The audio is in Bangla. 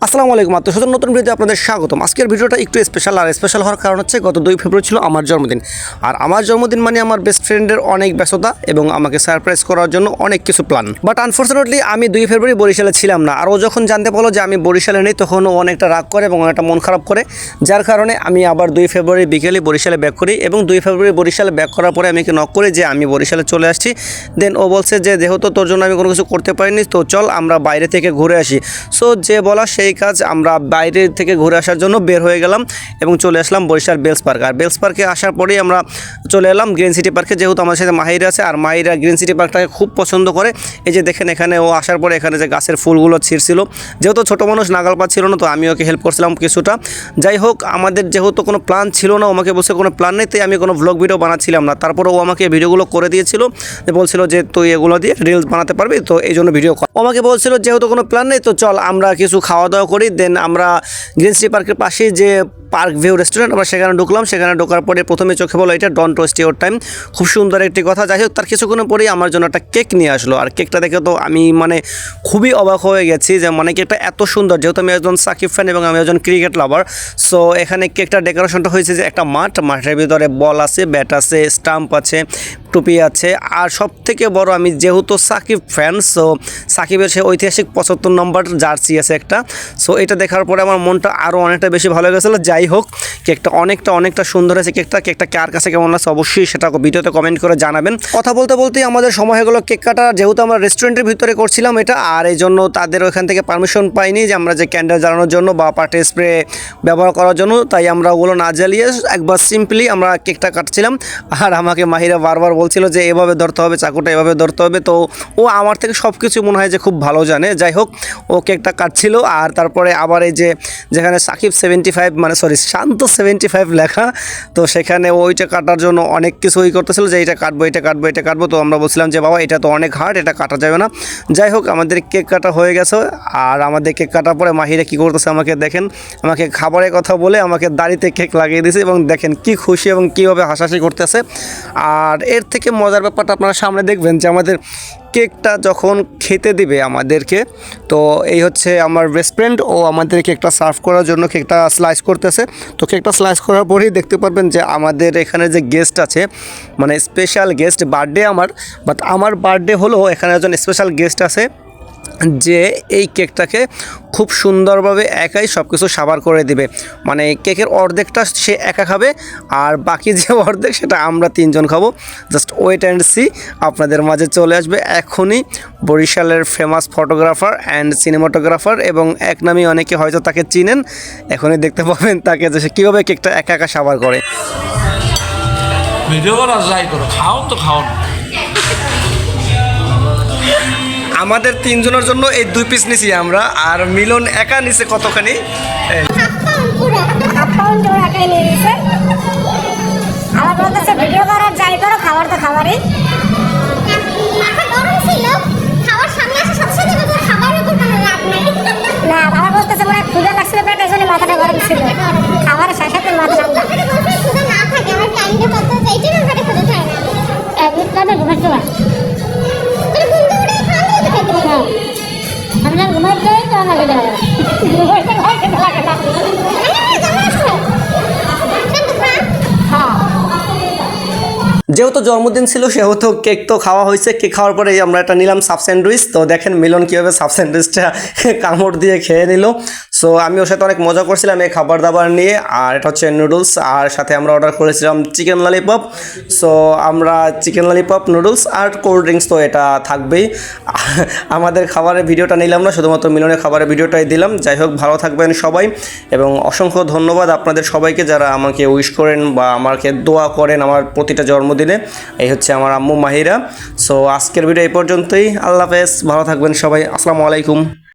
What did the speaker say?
আসসালামু আলাইকুম আত্মীয় নতুন ভিডিওতে আপনাদের স্বাগতম। আজকের ভিডিওটা একটু স্পেশাল, আর স্পেশাল হওয়ার কারণ হচ্ছে গত 2 ফেব্রুয়ারি ছিল আমার জন্মদিন। আর আমার জন্মদিন মানে আমার বেস্ট ফ্রেন্ডের অনেক ব্যস্ততা এবং আমাকে সারপ্রাইজ করার জন্য অনেক কিছু প্ল্যান। বাট আনফর্চুনেটলি আমি 2 ফেব্রুয়ারি বরিশালে ছিলাম না। আর ও যখন জানতে পারলো যে আমি বরিশালে নেই, তখন ও অনেকটা রাগ করে এবং অনেকটা মন খারাপ করে, যার কারণে আমি আবার 2 ফেব্রুয়ারি বিকেলে বরিশালে ব্যাক করি। এবং 2 ফেব্রুয়ারি বরিশালে ব্যাক করার পরে আমি নক করি যে আমি বরিশালে চলে আসছি। দেন ও বলছে যে যেহেতু তোর জন্য আমি কোনো কিছু করতে পারিনি, তো চল আমরা বাইরে থেকে ঘুরে আসি। সো যে বলা সেই কাজ, আমরা বাইরে থেকে ঘুরে আসার জন্য বের হয়ে গেলাম এবং চলে আসলাম বরিশাল বেলস পার্ক। আর বেলস পার্কে আসার পরেই আমরা চলে এলাম গ্রিন সিটি পার্কে, যেহেতু আমার সাথে মাহিরা আছে। আর মাহিরা গ্রিন সিটি পার্কটাকে খুব পছন্দ করে। এই যে দেখেন, এখানে ও আসার পরে এখানে যে গাছের ফুলগুলো ছিঁড়ছিল, যেহেতু ছোটো মানুষ নাগাল পাচ্ছিল না, তো আমি ওকে হেল্প করছিলাম কিছুটা। যাই হোক, আমাদের যেহেতু কোনো প্ল্যান ছিল না, আমাকে বসে কোনো প্ল্যান নেই, তাই আমি কোনো ভ্লগ ভিডিও বানাচ্ছিলাম না। তারপরে ও আমাকে ভিডিওগুলো করে দিয়েছিল, বলছিল যে তুই এগুলো দিয়ে রিলস বানাতে পারবি, তো এই জন্য ভিডিও কর। আমাকে বলছিল যেহেতু কোনো প্ল্যান নেই, তো চল আমরা কিছু খাওয়া দাওয়া করি। দেন আমরা গ্রিন সিটি পার্কের পাশে যে পার্ক ভিউ রেস্টুরেন্ট, আমরা সেখানে ঢুকলাম। সেখানে ঢোকার পরে প্রথমে চোখে বলো এটা ডোন্ট ওয়েস্ট ইওর টাইম, খুব সুন্দর একটি কথা। যাই হোক, তার কিছুক্ষণ পরেই আমার জন্য একটা কেক নিয়ে আসলো। আর কেকটা দেখে তো আমি খুবই অবাক হয়ে গেছি যে কেকটা এত সুন্দর, যেহেতু আমি একজন সাকিব ফ্যান এবং আমি একজন ক্রিকেট লাভার। সো এখানে কেকটার ডেকোরেশনটা হয়েছে যে একটা মাঠের ভিতরে বল আছে, ব্যাট আছে, স্টাম্প আছে, টুপি আছে। আর সব থেকে বড়, আমি যেহেতু সাকিব ফ্যান, সো সাকিবের সে ঐতিহাসিক 75 নম্বর জার্সি আছে একটা। সো এটা দেখার পরে আমার মনটা আরও অনেকটা বেশি ভালো গেছিলো। যাই হোক, কেকটা অনেকটা সুন্দর হয়েছে। কেকটা কার কাছে কেমন লাগছে অবশ্যই সেটা ভিডিওতে কমেন্ট করে জানাবেন। কথা বলতেই আমাদের সময় হয়ে গেলো কেক কাটা। যেহেতু আমরা রেস্টুরেন্টের ভিতরে করছিলাম এটা, আর এই জন্য তাদের ওখান থেকে পারমিশন পাইনি যে আমরা যে ক্যান্ডেল জ্বালানোর জন্য বা পার্টি স্প্রে ব্যবহার করার জন্য, তাই আমরা ওগুলো না জ্বালিয়ে একবার সিম্পলি আমরা কেকটা কাটছিলাম। আর আমাকে মাহিরা বারবার বলছিল যে এভাবে ধরতে হবে, চাকুটা এভাবে ধরতে হবে। তো ও আমার থেকে সব কিছু মনে হয় যে খুব ভালো জানে। যাই হোক, ও কেকটা কাটছিল। আর তারপরে আবার এই যে যেখানে সাকিব 75 শান্ত 75 লেখা, তো সেখানে ওইটা কাটার জন্য অনেক কিছু করতেছিল যে এটা কাটবো। তো আমরা বলছিলাম যে বাবা এটা তো অনেক হার্ড, এটা কাটা যাবে না। যাই হোক, আমাদের কেক কাটা হয়ে গেছে। আর আমাদের কেক কাটার পরে মাহিরা কী করতেছে আমাকে দেখেন, আমাকে খাবারের কথা বলে আমাকে দাড়িতে কেক লাগিয়ে দিয়েছে এবং দেখেন কি খুশি এবং কীভাবে হাসাহাসি করতেছে। আর এর থেকে মজার ব্যাপারটা আপনারা সামনে দেখবেন যে আমাদের কেকটা যখন খেতে দিবে আমাদেরকে, তো এই হচ্ছে আমার বেস্ট ফ্রেন্ড, ও আমাদের কেকটা সার্ভ করার জন্য কেকটা স্লাইস করতেছে। তো কেকটা স্লাইস করার পরেই দেখতে পারবেন যে আমাদের এখানে যে গেস্ট আছে, স্পেশাল গেস্ট, বার্থডে আমার বার্থডে হলো, এখানে একজন স্পেশাল গেস্ট আছে যে এই কেকটাকে খুব সুন্দরভাবে একাই সব কিছু সাবার করে দিবে। কেকের অর্ধেকটা সে একা খাবে, আর বাকি যে অর্ধেক সেটা আমরা 3 জন খাবো। জাস্ট ওয়েট অ্যান্ড সি, আপনাদের মাঝে চলে আসবে এখনই বরিশালের ফেমাস ফটোগ্রাফার অ্যান্ড সিনেমাটোগ্রাফার, এবং এক নামে অনেকে হয়তো তাকে চিনেন। এখনই দেখতে পাবেন তাকে যে সে কীভাবে কেকটা একা সাবার করে। ভিডিও করা যাই করো, খাও তো খাও। আমাদের 3 জনের জন্য এই 2 পিস নিছি আমরা, আর মিলন একা নিছে কতখানি, আমার বলতেছে ভিডিও করার যাই করো, খাবার তো খাবারই। না, আমার বলতেছে মনে হয় ক্ষুধা লাগছিল পেটে, জন্য মাথাটা গরম ছিল। খাবারের সাথে সাথে মাথা ঠান্ডা। ঘুমাইতে পার আমরা ঘুমাইতে তো লাগে না, লাগে না। যেহেতু জন্মদিন ছিল সেহেতু কেক তো খাওয়া হয়েছে। কেক খাওয়ার পরে আমরা এটা নিলাম সাব স্যান্ডউইচ। তো দেখেন মিলন কীভাবে সাব স্যান্ডউইচটা কামড় দিয়ে খেয়ে নিল। সো আমি ওর সাথে অনেক মজা করছিলাম এই খাবার দাবার নিয়ে। আর এটা হচ্ছে নুডলস, আর সাথে আমরা অর্ডার করেছিলাম চিকেন ললিপপ। সো আমরা চিকেন ললিপপ, নুডলস আর কোল্ড ড্রিঙ্কস তো এটা থাকবেই। আমাদের খাবারের ভিডিওটা নিলাম না, শুধুমাত্র মিলনের খাবারের ভিডিওটাই দিলাম। যাই হোক, ভালো থাকবেন সবাই, এবং অসংখ্য ধন্যবাদ আপনাদের সবাইকে যারা আমাকে উইশ করেন বা আমাকে দোয়া করেন আমার প্রতিটা জন্মদিনে। এই হচ্ছে আমার আম্মু মাহিরা। সো আজকের ভিডিও এই পর্যন্তই। আল্লাহ হাফেজ, ভালো থাকবেন সবাই। আসসালামু আলাইকুম।